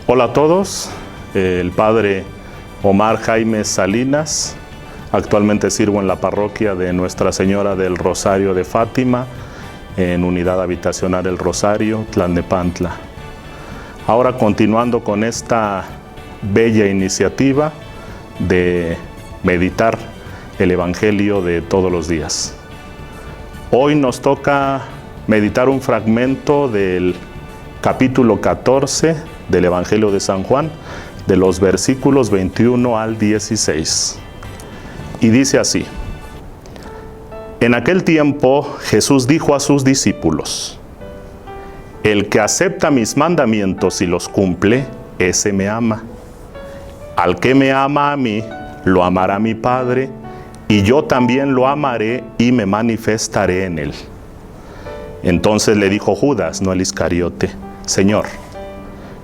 Hola a todos, el padre Omar Jaime Salinas. Actualmente sirvo en la parroquia de Nuestra Señora del Rosario de Fátima, en Unidad Habitacional El Rosario, Tlalnepantla. Ahora continuando con esta bella iniciativa de meditar el Evangelio de todos los días. Hoy nos toca meditar un fragmento del capítulo 14 del Evangelio de San Juan, de los versículos 21 al 16. Y dice así: En aquel tiempo Jesús dijo a sus discípulos: El que acepta mis mandamientos y los cumple, ese me ama. Al que me ama a mí, lo amará mi Padre, y yo también lo amaré y me manifestaré en él. Entonces le dijo Judas, no el Iscariote: Señor,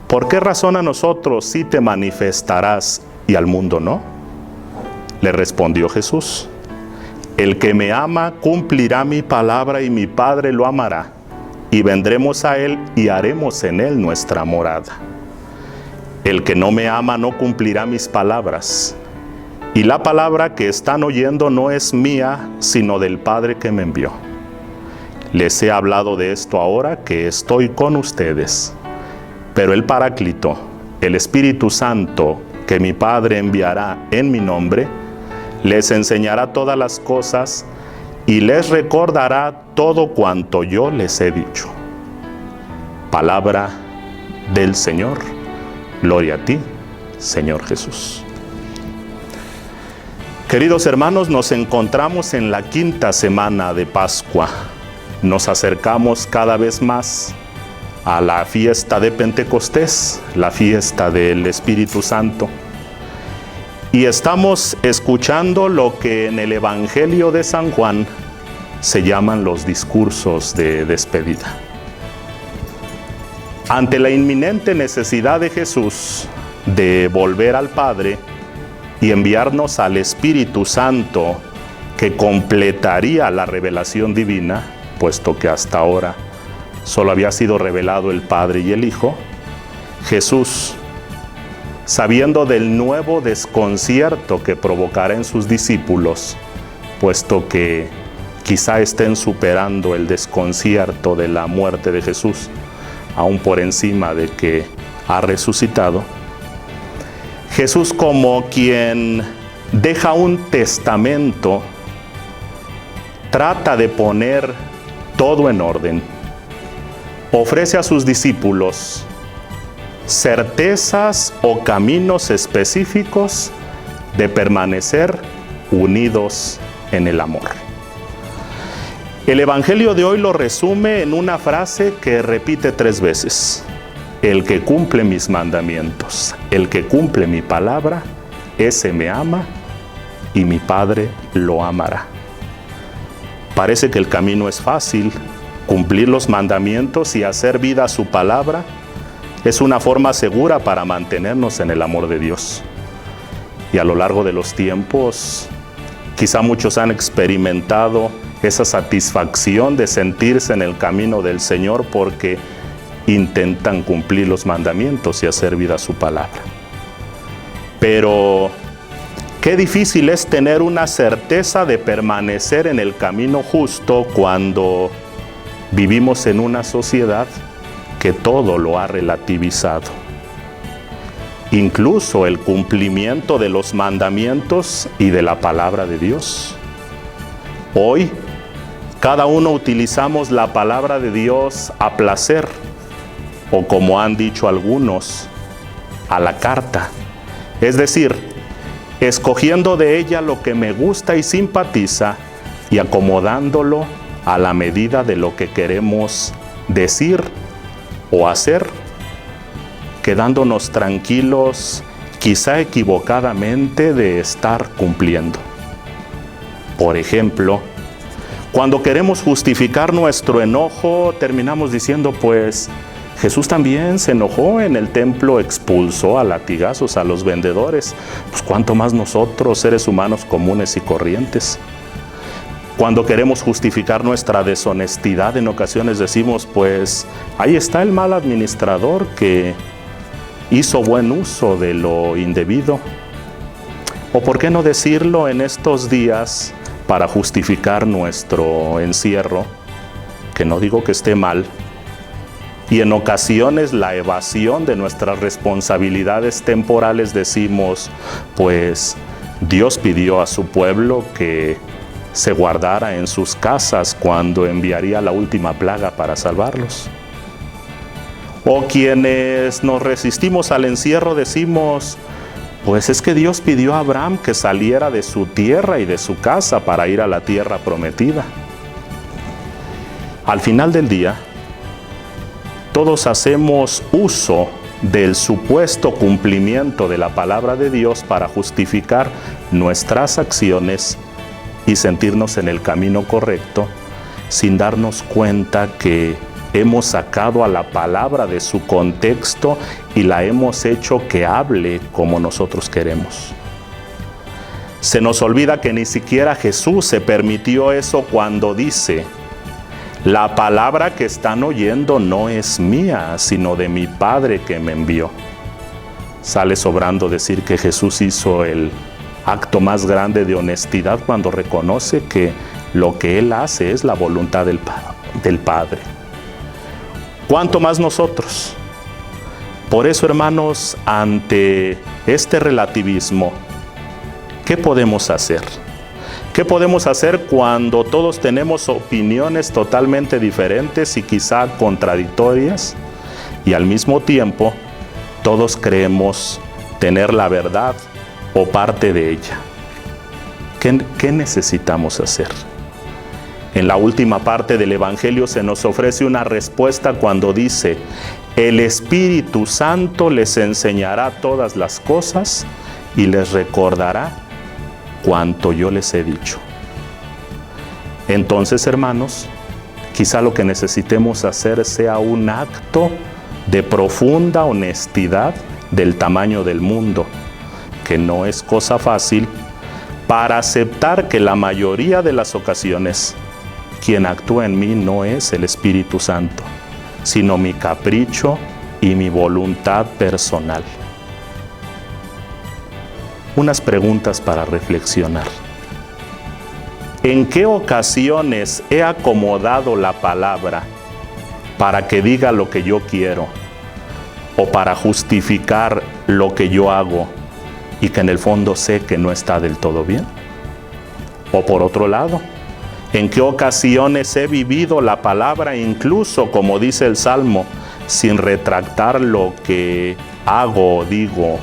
¿por qué razón a nosotros sí te manifestarás y al mundo no? Le respondió Jesús: El que me ama cumplirá mi palabra y mi Padre lo amará, y vendremos a él y haremos en él nuestra morada. El que no me ama no cumplirá mis palabras, y la palabra que están oyendo no es mía, sino del Padre que me envió. Les he hablado de esto ahora que estoy con ustedes. Pero el Paráclito, el Espíritu Santo, que mi Padre enviará en mi nombre, les enseñará todas las cosas y les recordará todo cuanto yo les he dicho. Palabra del Señor. Gloria a ti, Señor Jesús. Queridos hermanos, nos encontramos en la quinta semana de Pascua. Nos acercamos cada vez más a la fiesta de Pentecostés, la fiesta del Espíritu Santo. Y estamos escuchando lo que en el Evangelio de San Juan se llaman los discursos de despedida. Ante la inminente necesidad de Jesús de volver al Padre y enviarnos al Espíritu Santo que completaría la revelación divina, puesto que hasta ahora solo había sido revelado el Padre y el Hijo, Jesús, sabiendo del nuevo desconcierto que provocará en sus discípulos, puesto que quizá estén superando el desconcierto de la muerte de Jesús, aún por encima de que ha resucitado, Jesús, como quien deja un testamento, trata de poner todo en orden. Ofrece a sus discípulos certezas o caminos específicos de permanecer unidos en el amor. El Evangelio de hoy lo resume en una frase que repite 3 veces: El que cumple mis mandamientos, el que cumple mi palabra, ese me ama y mi Padre lo amará. Parece que el camino es fácil. Cumplir los mandamientos y hacer vida a su palabra es una forma segura para mantenernos en el amor de Dios. Y a lo largo de los tiempos, quizá muchos han experimentado esa satisfacción de sentirse en el camino del Señor porque intentan cumplir los mandamientos y hacer vida a su palabra. Pero qué difícil es tener una certeza de permanecer en el camino justo cuando vivimos en una sociedad que todo lo ha relativizado. Incluso el cumplimiento de los mandamientos y de la palabra de Dios. Hoy, cada uno utilizamos la palabra de Dios a placer, o como han dicho algunos, a la carta. Es decir, escogiendo de ella lo que me gusta y simpatiza y acomodándolo a la medida de lo que queremos decir o hacer, quedándonos tranquilos, quizá equivocadamente, de estar cumpliendo. Por ejemplo, cuando queremos justificar nuestro enojo, terminamos diciendo, pues, Jesús también se enojó en el templo, expulsó a latigazos a los vendedores, pues cuánto más nosotros, seres humanos comunes y corrientes. Cuando queremos justificar nuestra deshonestidad, en ocasiones decimos, pues ahí está el mal administrador que hizo buen uso de lo indebido. O por qué no decirlo en estos días para justificar nuestro encierro, que no digo que esté mal, y en ocasiones la evasión de nuestras responsabilidades temporales, decimos, pues Dios pidió a su pueblo que se guardara en sus casas cuando enviaría la última plaga para salvarlos. O quienes nos resistimos al encierro decimos, pues es que Dios pidió a Abraham que saliera de su tierra y de su casa para ir a la tierra prometida. Al final del día, todos hacemos uso del supuesto cumplimiento de la palabra de Dios para justificar nuestras acciones y sentirnos en el camino correcto, sin darnos cuenta que hemos sacado a la palabra de su contexto y la hemos hecho que hable como nosotros queremos. Se nos olvida que ni siquiera Jesús se permitió eso cuando dice: la palabra que están oyendo no es mía, sino de mi Padre que me envió. Sale sobrando decir que Jesús hizo el acto más grande de honestidad cuando reconoce que lo que Él hace es la voluntad del Padre. ¿Cuánto más nosotros? Por eso, hermanos, ante este relativismo, ¿qué podemos hacer? ¿Qué podemos hacer cuando todos tenemos opiniones totalmente diferentes y quizá contradictorias? Y al mismo tiempo, todos creemos tener la verdad o parte de ella. ¿Qué necesitamos hacer? En la última parte del Evangelio se nos ofrece una respuesta cuando dice: el Espíritu Santo les enseñará todas las cosas y les recordará cuanto yo les he dicho. Entonces, hermanos, quizá lo que necesitemos hacer sea un acto de profunda honestidad del tamaño del mundo, que no es cosa fácil, para aceptar que la mayoría de las ocasiones quien actúa en mí no es el Espíritu Santo, sino mi capricho y mi voluntad personal. Unas preguntas para reflexionar. ¿En qué ocasiones he acomodado la palabra para que diga lo que yo quiero o para justificar lo que yo hago y que en el fondo sé que no está del todo bien? O por otro lado, ¿en qué ocasiones he vivido la palabra incluso, como dice el Salmo, sin retractar lo que hago o digo,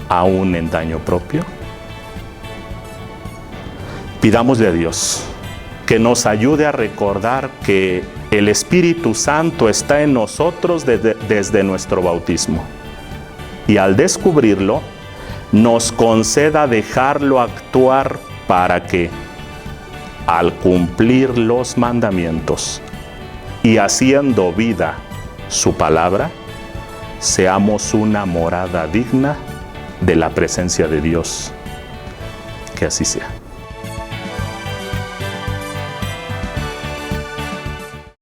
aún en daño propio? Pidámosle a Dios que nos ayude a recordar que el Espíritu Santo está en nosotros desde nuestro bautismo. Y al descubrirlo, nos conceda dejarlo actuar para que, al cumplir los mandamientos y haciendo vida su palabra, seamos una morada digna de la presencia de Dios. Que así sea.